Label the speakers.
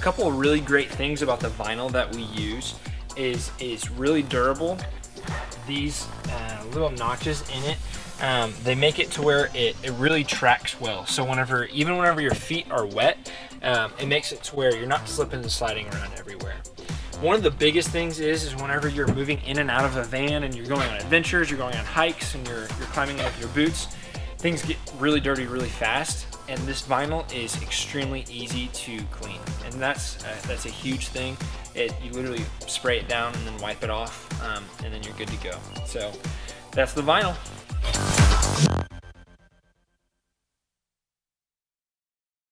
Speaker 1: couple of really great things about the vinyl that we use is really durable. These little notches in it, they make it to where it really tracks well. So even whenever your feet are wet, it makes it to where you're not slipping and sliding around everywhere. One of the biggest things is whenever you're moving in and out of a van and you're going on adventures, you're going on hikes, and you're climbing in with your boots, things get really dirty really fast. And this vinyl is extremely easy to clean, and that's a huge thing. You literally spray it down and then wipe it off, and then you're good to go. So that's the vinyl.